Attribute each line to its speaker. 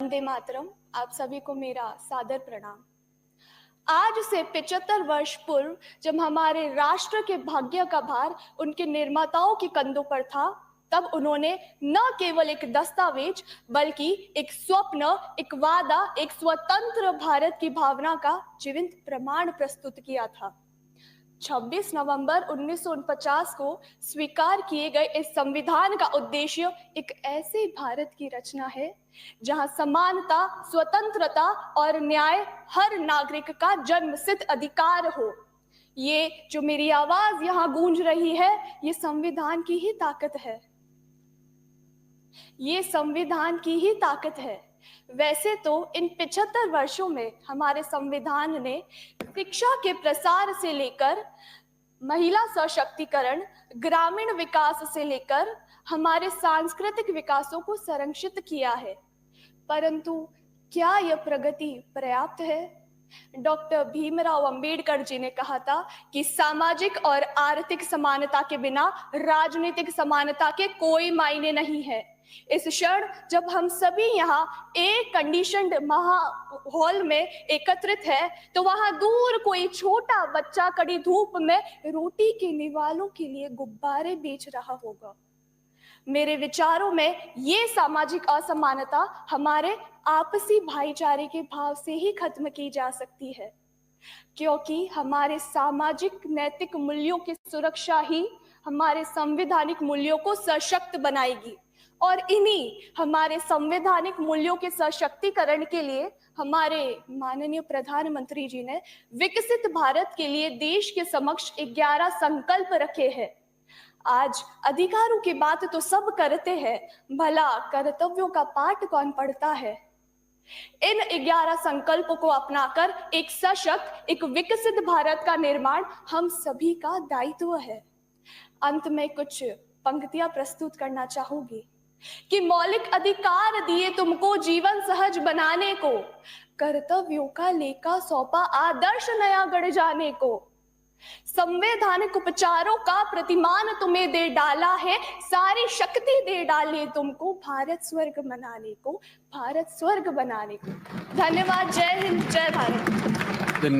Speaker 1: वंदे मातरम। आप सभी को मेरा सादर प्रणाम। आज से 75 वर्ष पूर्व जब हमारे राष्ट्र के भाग्य का भार उनके निर्माताओं के कंधों पर था, तब उन्होंने न केवल एक दस्तावेज बल्कि एक स्वप्न, एक वादा, एक स्वतंत्र भारत की भावना का जीवंत प्रमाण प्रस्तुत किया था। 26 नवंबर 1949 को स्वीकार किए गए इस संविधान का उद्देश्य एक ऐसे भारत की रचना है जहां समानता, स्वतंत्रता और न्याय हर नागरिक का जन्मसिद्ध अधिकार हो। ये जो मेरी आवाज यहां गूंज रही है, ये संविधान की ही ताकत है। ये संविधान की ही ताकत है। वैसे तो इन 75 वर्षों में हमारे संविधान ने शिक्षा के प्रसार से लेकर महिला सशक्तिकरण, ग्रामीण विकास से लेकर हमारे सांस्कृतिक विकासों को संरक्षित किया है, परंतु क्या यह प्रगति पर्याप्त है? डॉक्टर भीमराव अंबेडकर जी ने कहा था कि सामाजिक और आर्थिक समानता के बिना राजनीतिक समानता के कोई मायने नहीं है। इस क्षण जब हम सभी यहाँ एक कंडीशनड हॉल में एकत्रित है, तो वहां दूर कोई छोटा बच्चा कड़ी धूप में रोटी के निवालों के लिए गुब्बारे बेच रहा होगा। मेरे विचारों में ये सामाजिक असमानता हमारे आपसी भाईचारे के भाव से ही खत्म की जा सकती है, क्योंकि हमारे सामाजिक नैतिक मूल्यों की सुरक्षा ही हमारे संवैधानिक मूल्यों को सशक्त बनाएगी। और इन्हीं हमारे संवैधानिक मूल्यों के सशक्तिकरण के लिए हमारे माननीय प्रधानमंत्री जी ने विकसित भारत के लिए देश के समक्ष 11 संकल्प रखे हैं। आज अधिकारों की बात तो सब करते हैं, भला कर्तव्यों का पाठ कौन पढ़ता है? इन 11 संकल्पों को अपनाकर एक सशक्त, एक विकसित भारत का निर्माण हम सभी का दायित्व है। अंत में कुछ पंक्तियां प्रस्तुत करना चाहूंगी कि मौलिक अधिकार दिए तुमको जीवन सहज बनाने को, कर्तव्यों का लेखा सौंपा आदर्श नया गढ़ जाने को, संवैधानिक उपचारों का प्रतिमान तुम्हें दे डाला है, सारी शक्ति दे डाली तुमको भारत स्वर्ग बनाने को, भारत स्वर्ग बनाने को। धन्यवाद। जय हिंद, जय भारत।